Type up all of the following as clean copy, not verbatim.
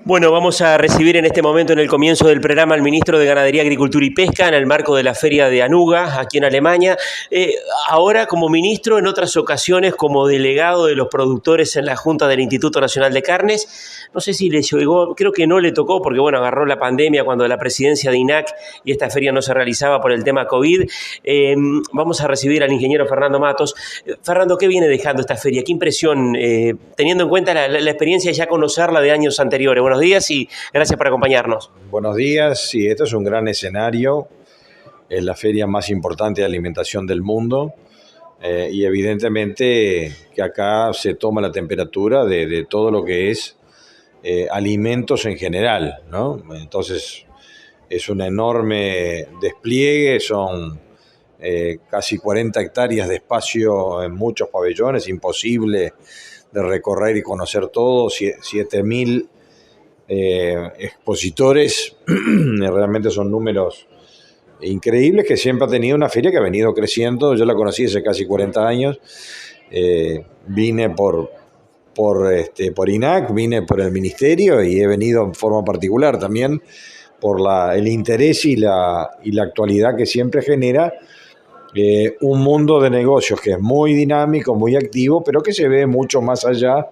Bueno, vamos a recibir en este momento, en el comienzo del programa, al ministro de Ganadería, Agricultura y Pesca en el marco de la Feria de Anuga, aquí en Alemania. Ahora como ministro, en otras ocasiones como delegado de los productores en la Junta del Instituto Nacional de Carnes. No sé si le llegó, creo que no le tocó, porque bueno, agarró la pandemia cuando la presidencia de INAC y esta feria no se realizaba por el tema COVID. Vamos a recibir al ingeniero Fernando Matos. Fernando, ¿qué viene dejando esta feria? ¿Qué impresión, teniendo en cuenta la experiencia y ya conocerla de años anteriores? Buenos días y gracias por acompañarnos. Buenos días, sí, esto es un gran escenario, es la feria más importante de alimentación del mundo y evidentemente que acá se toma la temperatura de todo lo que es alimentos en general, ¿no? Entonces es un enorme despliegue, son casi 40 hectáreas de espacio en muchos pabellones, imposible de recorrer y conocer todo, 7.000 expositores, realmente son números increíbles, que siempre ha tenido una feria que ha venido creciendo. Yo la conocí hace casi 40 años, vine por INAC, vine por el ministerio y he venido en forma particular también por el interés y la actualidad que siempre genera un mundo de negocios que es muy dinámico, muy activo, pero que se ve mucho más allá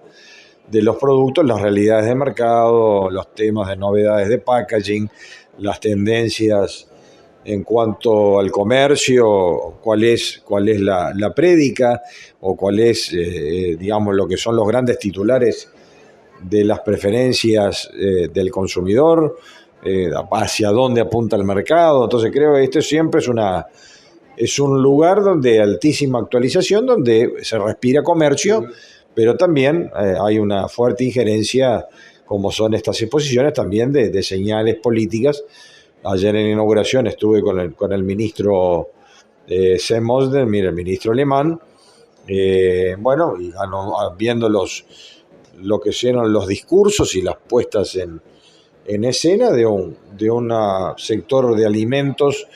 de los productos, las realidades de mercado, los temas de novedades de packaging, las tendencias en cuanto al comercio, cuál es la prédica o cuál es, digamos, lo que son los grandes titulares de las preferencias del consumidor, hacia dónde apunta el mercado. Entonces creo que esto siempre es un lugar donde altísima actualización, donde se respira comercio, pero también hay una fuerte injerencia, como son estas exposiciones, también de señales políticas. Ayer en inauguración estuve con el ministro Seemoser, el ministro alemán, bueno, y viendo lo que eran los discursos y las puestas en escena de un sector de alimentos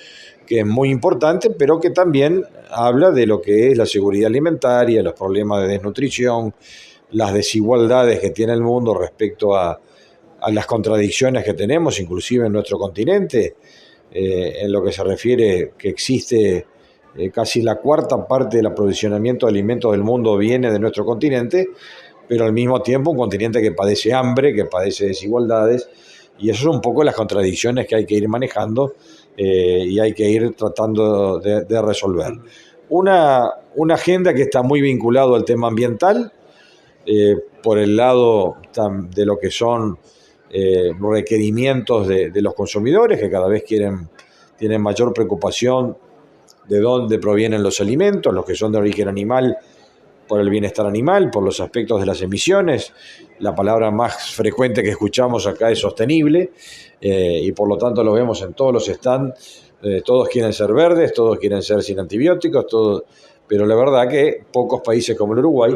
que es muy importante, pero que también habla de lo que es la seguridad alimentaria, los problemas de desnutrición, las desigualdades que tiene el mundo respecto a las contradicciones que tenemos, inclusive en nuestro continente, en lo que se refiere que existe casi la cuarta parte del aprovisionamiento de alimentos del mundo viene de nuestro continente, pero al mismo tiempo un continente que padece hambre, que padece desigualdades, y eso son un poco las contradicciones que hay que ir manejando y hay que ir tratando de resolver. Una agenda que está muy vinculada al tema ambiental, por el lado de lo que son requerimientos de los consumidores, que cada vez tienen mayor preocupación de dónde provienen los alimentos, los que son de origen animal, por el bienestar animal, por los aspectos de las emisiones. La palabra más frecuente que escuchamos acá es sostenible, y por lo tanto lo vemos en todos los stands. Todos quieren ser verdes, todos quieren ser sin antibióticos, pero la verdad que pocos países como el Uruguay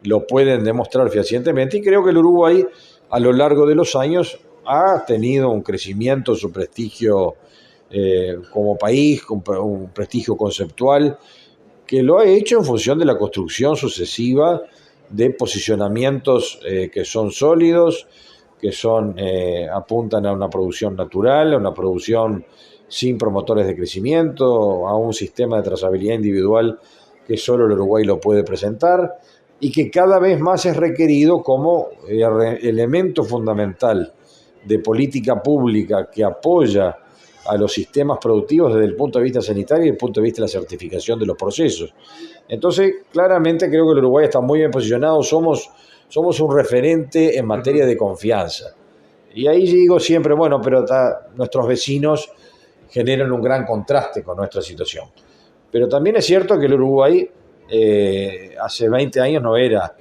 lo pueden demostrar fehacientemente, y creo que el Uruguay a lo largo de los años ha tenido un crecimiento, su prestigio como país, un prestigio conceptual, que lo ha hecho en función de la construcción sucesiva de posicionamientos que son sólidos, que apuntan a una producción natural, a una producción sin promotores de crecimiento, a un sistema de trazabilidad individual que solo el Uruguay lo puede presentar, y que cada vez más es requerido como elemento fundamental de política pública que apoya a los sistemas productivos desde el punto de vista sanitario y desde el punto de vista de la certificación de los procesos. Entonces, claramente creo que el Uruguay está muy bien posicionado, somos un referente en materia de confianza. Y ahí digo siempre, bueno, pero nuestros vecinos generan un gran contraste con nuestra situación. Pero también es cierto que el Uruguay hace 20 años no era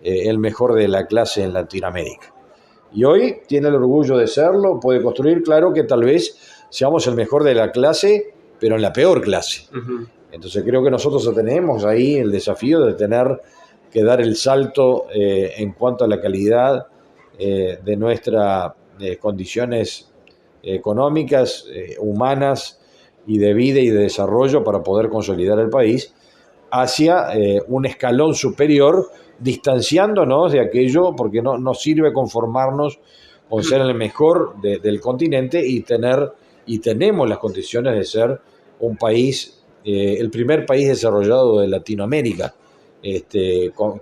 el mejor de la clase en Latinoamérica. Y hoy tiene el orgullo de serlo, puede construir, claro que tal vez seamos el mejor de la clase, pero en la peor clase. Uh-huh. Entonces creo que nosotros tenemos ahí el desafío de tener que dar el salto en cuanto a la calidad de nuestras condiciones económicas, humanas y de vida y de desarrollo para poder consolidar el país hacia un escalón superior, distanciándonos de aquello, porque no nos sirve conformarnos con ser el mejor del continente y tenemos las condiciones de ser un país, el primer país desarrollado de Latinoamérica.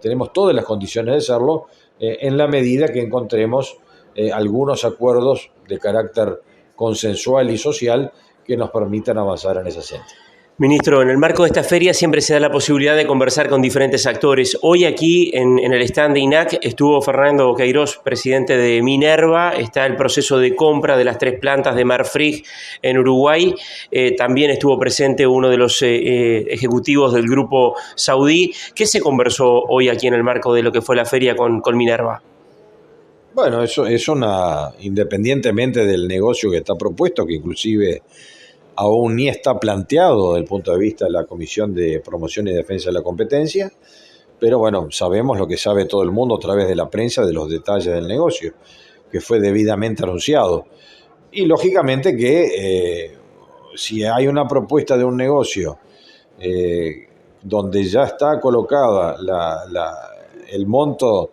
Tenemos todas las condiciones de serlo, en la medida que encontremos algunos acuerdos de carácter consensual y social que nos permitan avanzar en esa senda. Ministro, en el marco de esta feria siempre se da la posibilidad de conversar con diferentes actores. Hoy aquí en el stand de INAC estuvo Fernando Queiroz, presidente de Minerva. Está el proceso de compra de las 3 plantas de Marfrig en Uruguay. También estuvo presente uno de los ejecutivos del grupo saudí. ¿Qué se conversó hoy aquí en el marco de lo que fue la feria con Minerva? Bueno, eso es independientemente del negocio que está propuesto, que inclusive aún ni está planteado desde el punto de vista de la Comisión de Promoción y Defensa de la Competencia, pero bueno, sabemos lo que sabe todo el mundo a través de la prensa de los detalles del negocio, que fue debidamente anunciado. Y lógicamente que si hay una propuesta de un negocio donde ya está colocada el monto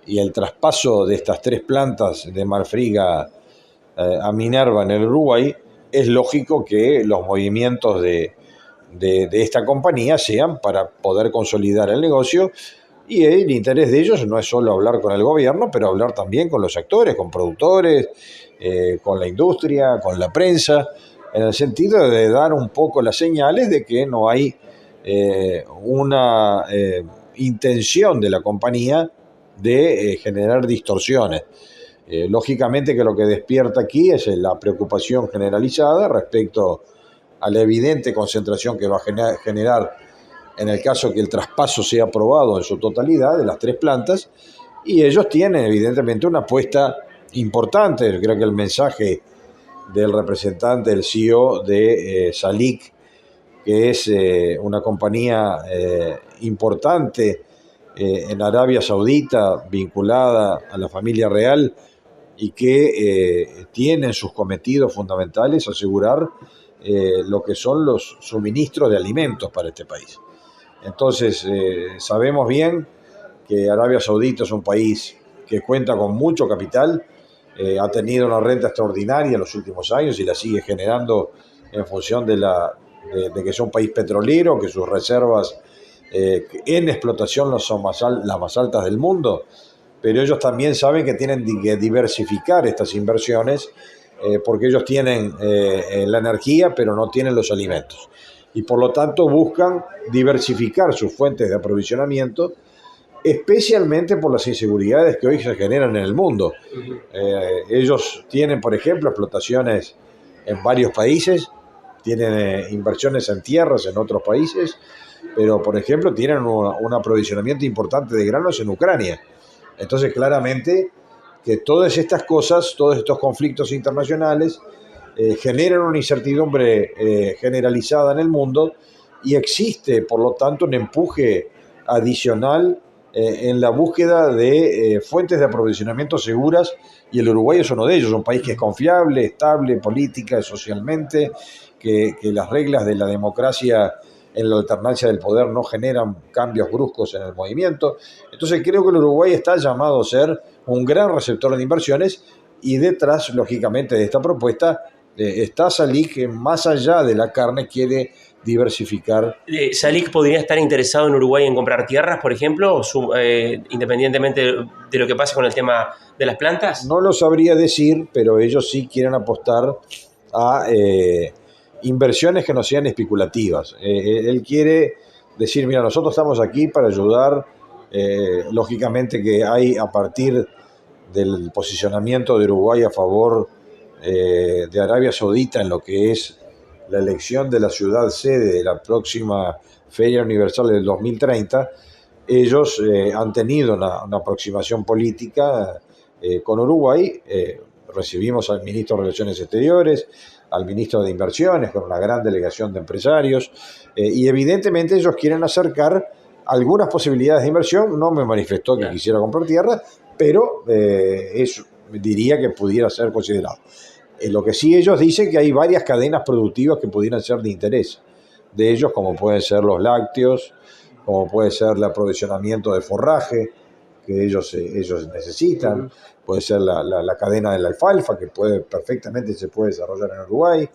y el traspaso de estas 3 plantas de Marfrig a Minerva en el Uruguay, es lógico que los movimientos de esta compañía sean para poder consolidar el negocio, y el interés de ellos no es solo hablar con el gobierno, pero hablar también con los actores, con productores, con la industria, con la prensa, en el sentido de dar un poco las señales de que no hay una intención de la compañía de generar distorsiones. Lógicamente que lo que despierta aquí es la preocupación generalizada respecto a la evidente concentración que va a generar en el caso que el traspaso sea aprobado en su totalidad de las 3 plantas, y ellos tienen evidentemente una apuesta importante. Yo creo que el mensaje del representante, el CEO de Salik, que es una compañía importante en Arabia Saudita vinculada a la familia real, y que tienen sus cometidos fundamentales asegurar lo que son los suministros de alimentos para este país. Entonces, sabemos bien que Arabia Saudita es un país que cuenta con mucho capital, ha tenido una renta extraordinaria en los últimos años y la sigue generando en función de que es un país petrolero, que sus reservas en explotación no son las más altas del mundo, pero ellos también saben que tienen que diversificar estas inversiones porque ellos tienen la energía, pero no tienen los alimentos. Y por lo tanto buscan diversificar sus fuentes de aprovisionamiento, especialmente por las inseguridades que hoy se generan en el mundo. Ellos tienen, por ejemplo, explotaciones en varios países, tienen inversiones en tierras en otros países, pero, por ejemplo, tienen un aprovisionamiento importante de granos en Ucrania. Entonces, claramente que todas estas cosas, todos estos conflictos internacionales generan una incertidumbre generalizada en el mundo, y existe, por lo tanto, un empuje adicional en la búsqueda de fuentes de aprovisionamiento seguras, y el Uruguay es uno de ellos, un país que es confiable, estable, política, socialmente, que las reglas de la democracia en la alternancia del poder no generan cambios bruscos en el movimiento. Entonces creo que el Uruguay está llamado a ser un gran receptor de inversiones, y detrás, lógicamente, de esta propuesta está Salik, que más allá de la carne quiere diversificar. ¿Salik podría estar interesado en Uruguay en comprar tierras, por ejemplo, independientemente de lo que pase con el tema de las plantas? No lo sabría decir, pero ellos sí quieren apostar a inversiones que no sean especulativas. Él quiere decir, mira, nosotros estamos aquí para ayudar. Lógicamente que hay, a partir del posicionamiento de Uruguay a favor de Arabia Saudita en lo que es la elección de la ciudad sede de la próxima Feria Universal del 2030, ellos han tenido una aproximación política con Uruguay. Recibimos al ministro de Relaciones Exteriores, al ministro de Inversiones, con una gran delegación de empresarios, y evidentemente ellos quieren acercar algunas posibilidades de inversión. No me manifestó que quisiera comprar tierra, pero eso diría que pudiera ser considerado. Lo que sí, ellos dicen que hay varias cadenas productivas que pudieran ser de interés de ellos, como pueden ser los lácteos, como puede ser el aprovisionamiento de forraje, que ellos necesitan. Puede ser la cadena de la alfalfa, que perfectamente se puede desarrollar en Uruguay,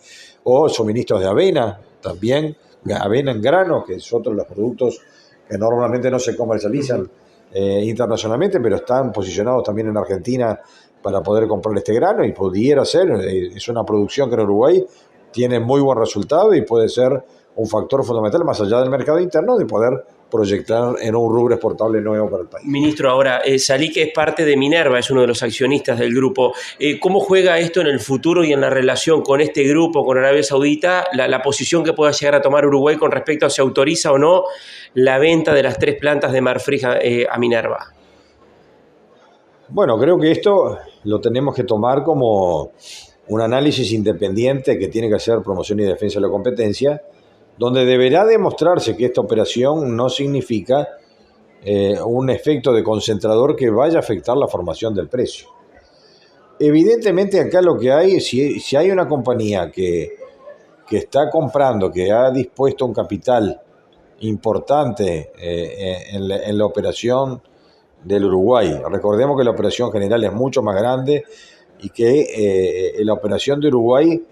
o suministros de avena también, avena en grano, que es otro de los productos que normalmente no se comercializan internacionalmente, pero están posicionados también en Argentina para poder comprar este grano, y pudiera ser, es una producción que en Uruguay tiene muy buen resultado y puede ser un factor fundamental, más allá del mercado interno, de poder proyectar en un rubro exportable nuevo para el país. Ministro, ahora, Salic es parte de Minerva, es uno de los accionistas del grupo. ¿Cómo juega esto en el futuro y en la relación con este grupo, con Arabia Saudita, la posición que pueda llegar a tomar Uruguay con respecto a si autoriza o no la venta de las 3 plantas de Marfrig a Minerva? Bueno, creo que esto lo tenemos que tomar como un análisis independiente que tiene que hacer Promoción y Defensa de la Competencia, donde deberá demostrarse que esta operación no significa un efecto de concentrador que vaya a afectar la formación del precio. Evidentemente acá lo que hay, si hay una compañía que está comprando, que ha dispuesto un capital importante en la operación del Uruguay, recordemos que la operación general es mucho más grande y que la operación de Uruguay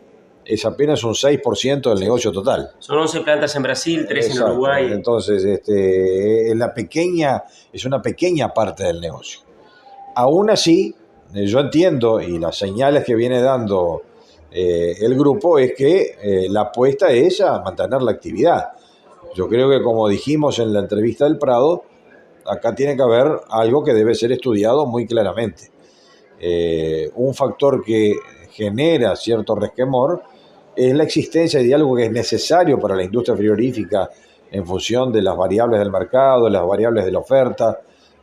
es apenas un 6% del negocio total. Son 11 plantas en Brasil, 3 Exacto. en Uruguay. Entonces, es una pequeña parte del negocio. Aún así, yo entiendo, y las señales que viene dando el grupo, es que la apuesta es a mantener la actividad. Yo creo que, como dijimos en la entrevista del Prado, acá tiene que haber algo que debe ser estudiado muy claramente. Un factor que genera cierto resquemor es la existencia de algo que es necesario para la industria frigorífica en función de las variables del mercado, las variables de la oferta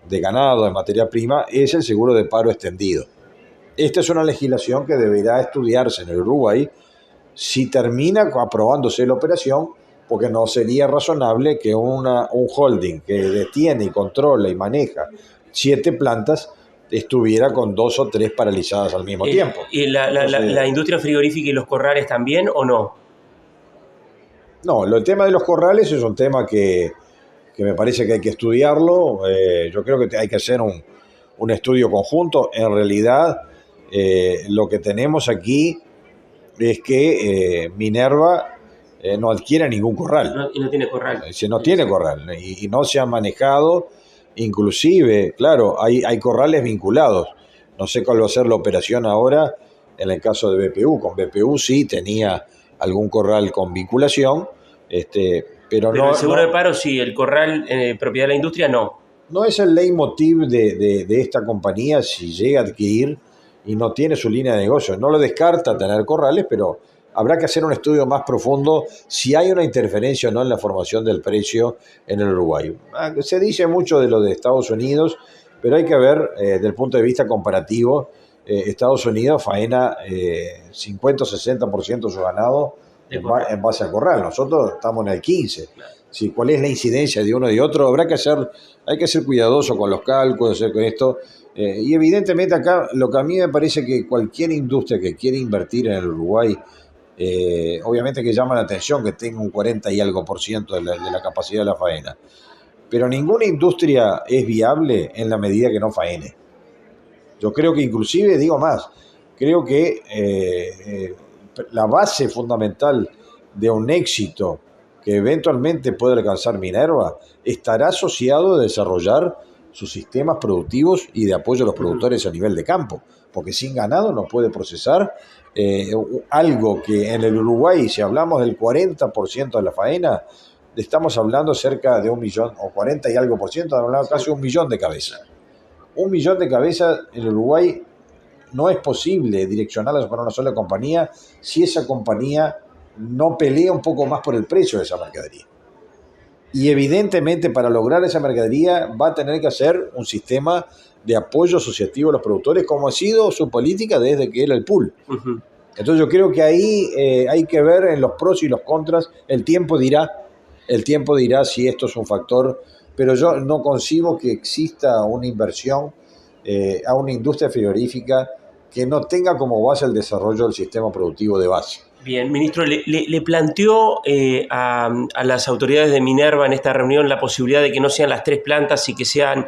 de ganado, de materia prima, es el seguro de paro extendido. Esta es una legislación que deberá estudiarse en el Uruguay si termina aprobándose la operación, porque no sería razonable que un holding que detiene y controla y maneja 7 plantas estuviera con 2 o 3 paralizadas al mismo tiempo. ¿Y la industria frigorífica y los corrales también o no? No, el tema de los corrales es un tema que me parece que hay que estudiarlo. Yo creo que hay que hacer un estudio conjunto. En realidad, lo que tenemos aquí es que Minerva no adquiere ningún corral. Y no tiene corral. No tiene corral y no se ha manejado. Inclusive, claro, hay corrales vinculados. No sé cuál va a ser la operación ahora en el caso de BPU. Con BPU sí tenía algún corral con vinculación, pero no... El seguro de paro sí, el corral propiedad de la industria no. No es el leitmotiv de esta compañía si llega a adquirir y no tiene su línea de negocio. No lo descarta tener corrales, pero habrá que hacer un estudio más profundo si hay una interferencia o no en la formación del precio en el Uruguay. Se dice mucho de lo de Estados Unidos, pero hay que ver desde el punto de vista comparativo. Estados Unidos faena 50 o 60% de su ganado en base a corral. Nosotros estamos en el 15%. Sí, ¿cuál es la incidencia de uno y de otro? Hay que ser cuidadoso con los cálculos, con esto. Y evidentemente acá lo que a mí me parece que cualquier industria que quiere invertir en el Uruguay, obviamente que llama la atención que tenga un 40 y algo % de la capacidad de la faena. Pero ninguna industria es viable en la medida que no faene. Yo creo que inclusive, digo más, creo que la base fundamental de un éxito que eventualmente puede alcanzar Minerva estará asociado a desarrollar sus sistemas productivos y de apoyo a los productores a nivel de campo, porque sin ganado no puede procesar algo que en el Uruguay, si hablamos del 40% de la faena, estamos hablando cerca de 1 millón, o 40 y algo %, hablando casi 1 millón de cabezas. 1 millón de cabezas en el Uruguay no es posible direccionarlas para una sola compañía si esa compañía no pelea un poco más por el precio de esa mercadería. Y evidentemente para lograr esa mercadería va a tener que hacer un sistema de apoyo asociativo a los productores, como ha sido su política desde que era el pool. Uh-huh. Entonces yo creo que ahí hay que ver en los pros y los contras. El tiempo dirá si esto es un factor, pero yo no concibo que exista una inversión a una industria frigorífica que no tenga como base el desarrollo del sistema productivo de base. Bien, ministro, ¿le planteó a las autoridades de Minerva en esta reunión la posibilidad de que no sean las 3 plantas y que sean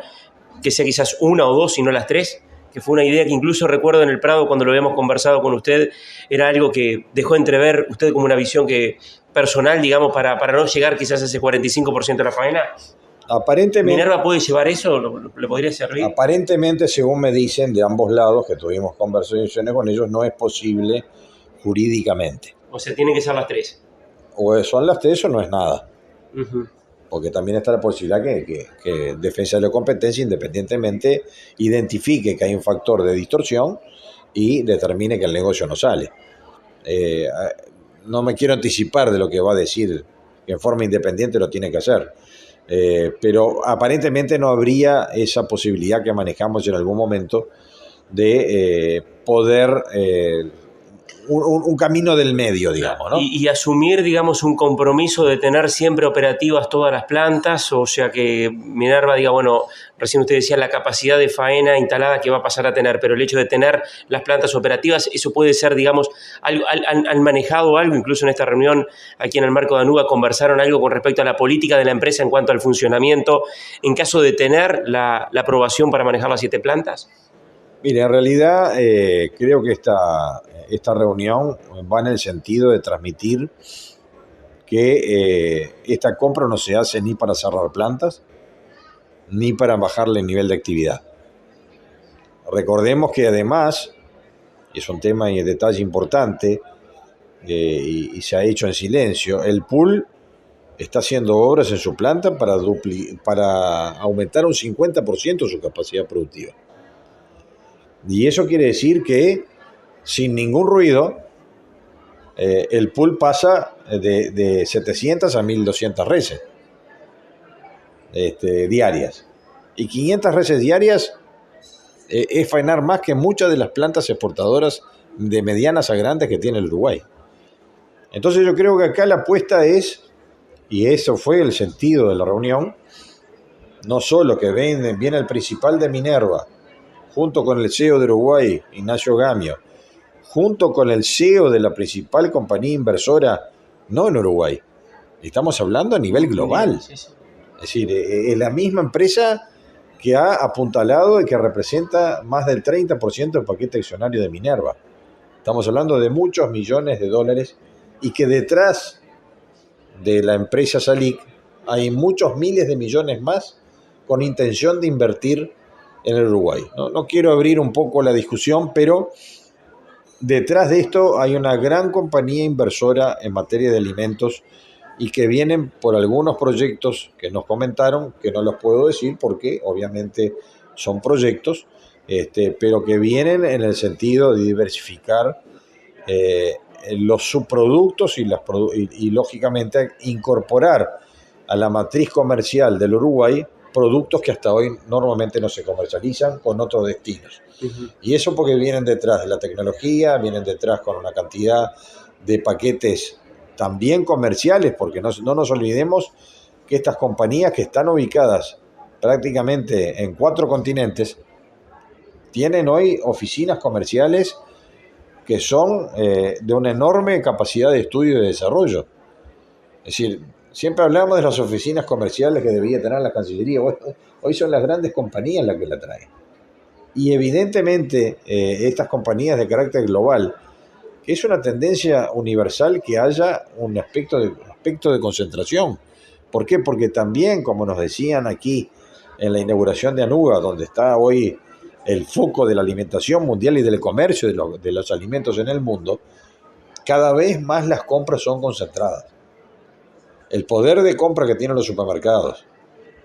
que sea quizás una o dos y no las tres, que fue una idea que incluso recuerdo en el Prado cuando lo habíamos conversado con usted, era algo que dejó entrever usted como una visión personal, digamos, para no llegar quizás a ese 45% de la faena. Aparentemente, ¿Minerva puede llevar eso? ¿Le podría servir? Aparentemente, según me dicen de ambos lados, que tuvimos conversaciones con ellos, no es posible jurídicamente. O sea, tienen que ser las tres. O son las tres o no es nada. Uh-huh. Porque también está la posibilidad que Defensa de la Competencia independientemente identifique que hay un factor de distorsión y determine que el negocio no sale. No me quiero anticipar de lo que va a decir, que en forma independiente lo tiene que hacer. Pero aparentemente no habría esa posibilidad que manejamos en algún momento de poder un camino del medio, digamos, ¿no? Y asumir, digamos, un compromiso de tener siempre operativas todas las plantas, o sea que Minerva diga, bueno, recién usted decía la capacidad de faena instalada que va a pasar a tener, pero el hecho de tener las plantas operativas, eso puede ser, digamos, ¿han manejado algo? Incluso en esta reunión aquí en el marco de Anuga conversaron algo con respecto a la política de la empresa en cuanto al funcionamiento, en caso de tener la aprobación para manejar las 7 plantas. Mire, en realidad creo que esta reunión va en el sentido de transmitir que esta compra no se hace ni para cerrar plantas, ni para bajarle el nivel de actividad. Recordemos que además, y es un tema y detalle importante, y se ha hecho en silencio, el pool está haciendo obras en su planta para aumentar un 50% su capacidad productiva. Y eso quiere decir que sin ningún ruido el pool pasa de 700 a 1200 reses diarias. Y 500 reses diarias es faenar más que muchas de las plantas exportadoras de medianas a grandes que tiene el Uruguay. Entonces yo creo que acá la apuesta es, y eso fue el sentido de la reunión, no solo que viene el principal de Minerva, junto con el CEO de Uruguay, Ignacio Gamio, junto con el CEO de la principal compañía inversora, no en Uruguay, estamos hablando a nivel global. Sí, sí. Es decir, es la misma empresa que ha apuntalado y que representa más del 30% del paquete accionario de Minerva. Estamos hablando de muchos millones de dólares y que detrás de la empresa Salic hay muchos miles de millones más con intención de invertir en el Uruguay. No quiero abrir un poco la discusión, pero detrás de esto hay una gran compañía inversora en materia de alimentos y que vienen por algunos proyectos que nos comentaron, que no los puedo decir porque obviamente son proyectos, pero que vienen en el sentido de diversificar los subproductos y lógicamente incorporar a la matriz comercial del Uruguay productos que hasta hoy normalmente no se comercializan con otros destinos. Uh-huh. Y eso porque vienen detrás de la tecnología, vienen detrás con una cantidad de paquetes también comerciales, porque no nos olvidemos que estas compañías que están ubicadas prácticamente en 4 continentes tienen hoy oficinas comerciales que son de una enorme capacidad de estudio y de desarrollo. Es decir, siempre hablamos de las oficinas comerciales que debía tener la Cancillería. Hoy son las grandes compañías las que la traen. Y evidentemente estas compañías de carácter global, que es una tendencia universal que haya un aspecto de concentración. ¿Por qué? Porque también, como nos decían aquí en la inauguración de Anuga, donde está hoy el foco de la alimentación mundial y del comercio de los alimentos en el mundo, cada vez más las compras son concentradas. El poder de compra que tienen los supermercados,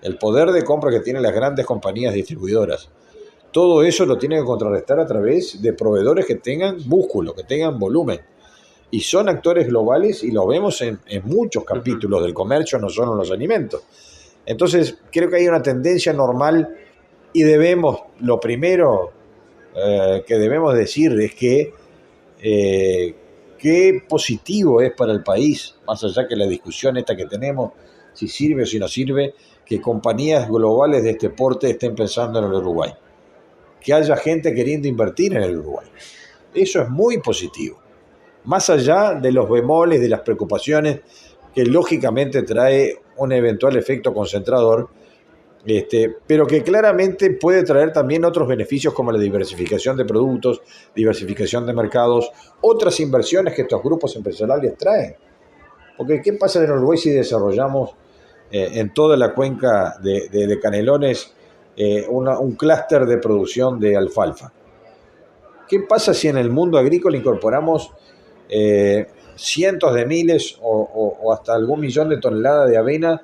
el poder de compra que tienen las grandes compañías distribuidoras, todo eso lo tienen que contrarrestar a través de proveedores que tengan músculo, que tengan volumen. Y son actores globales y lo vemos en muchos capítulos del comercio, no solo en los alimentos. Entonces, creo que hay una tendencia normal y lo primero que debemos decir es que qué positivo es para el país, más allá que la discusión esta que tenemos, si sirve o si no sirve, que compañías globales de este porte estén pensando en el Uruguay. Que haya gente queriendo invertir en el Uruguay. Eso es muy positivo. Más allá de los bemoles, de las preocupaciones que lógicamente trae un eventual efecto concentrador, pero que claramente puede traer también otros beneficios como la diversificación de productos, diversificación de mercados, otras inversiones que estos grupos empresariales traen. Porque ¿qué pasa en Uruguay si desarrollamos en toda la cuenca de Canelones un clúster de producción de alfalfa? ¿Qué pasa si en el mundo agrícola incorporamos cientos de miles o hasta algún millón de toneladas de avena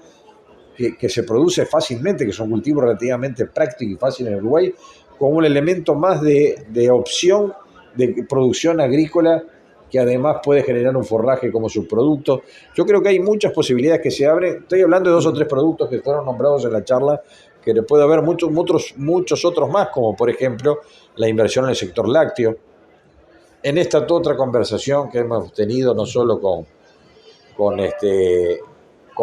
que se produce fácilmente, que es un cultivo relativamente práctico y fácil en Uruguay, como un elemento más de opción de producción agrícola que además puede generar un forraje como subproducto? Yo creo que hay muchas posibilidades que se abren. Estoy hablando de 2 o 3 productos que fueron nombrados en la charla, que puede haber muchos otros más, como por ejemplo la inversión en el sector lácteo. En esta otra conversación que hemos tenido, no solo con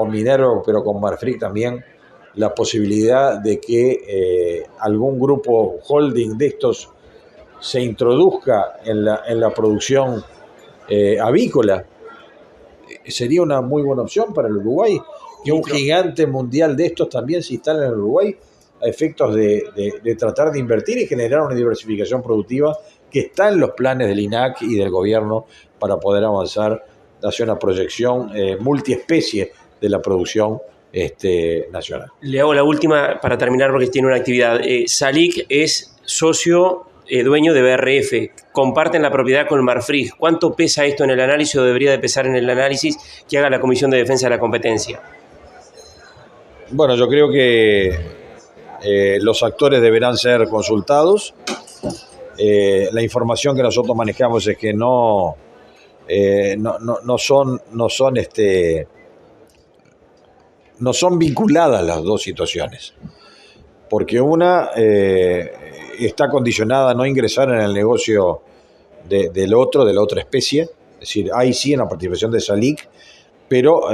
Minerva, pero con Marfrig también, la posibilidad de que algún grupo holding de estos se introduzca en la producción avícola, sería una muy buena opción para el Uruguay, que un gigante mundial de estos también se instale en el Uruguay a efectos de tratar de invertir y generar una diversificación productiva que está en los planes del INAC y del gobierno para poder avanzar hacia una proyección multiespecie de la producción nacional. Le hago la última para terminar porque tiene una actividad. SALIC es socio dueño de BRF, comparten la propiedad con Marfrig. ¿Cuánto pesa esto en el análisis o debería de pesar en el análisis que haga la Comisión de Defensa de la Competencia? Bueno, yo creo que los actores deberán ser consultados. La información que nosotros manejamos es que no son vinculadas las dos situaciones, porque una está condicionada a no ingresar en el negocio de la otra especie, es decir, hay sí en la participación de SALIC, pero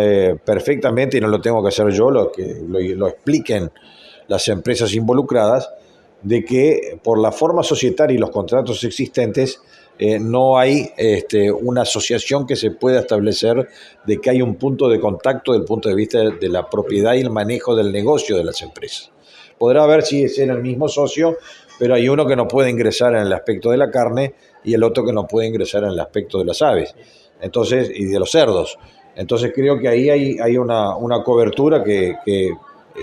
perfectamente, y no lo tengo que hacer yo, lo expliquen las empresas involucradas, de que por la forma societaria y los contratos existentes no hay una asociación que se pueda establecer de que hay un punto de contacto desde el punto de vista de la propiedad y el manejo del negocio de las empresas. Podrá haber si es el mismo socio, pero hay uno que no puede ingresar en el aspecto de la carne y el otro que no puede ingresar en el aspecto de las aves, entonces, y de los cerdos. Entonces creo que ahí hay una cobertura que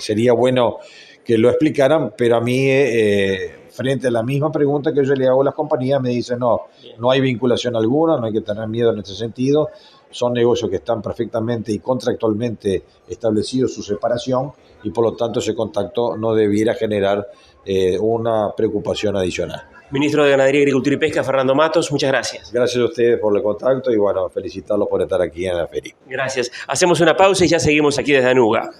sería bueno que lo explicaran, pero a mí, frente a la misma pregunta que yo le hago a las compañías, me dicen no hay vinculación alguna, no hay que tener miedo en este sentido, son negocios que están perfectamente y contractualmente establecidos su separación y por lo tanto ese contacto no debiera generar una preocupación adicional. Ministro de Ganadería, Agricultura y Pesca, Fernando Matos, muchas gracias. Gracias a ustedes por el contacto y bueno, felicitarlos por estar aquí en la feria. Gracias. Hacemos una pausa y ya seguimos aquí desde Anuga.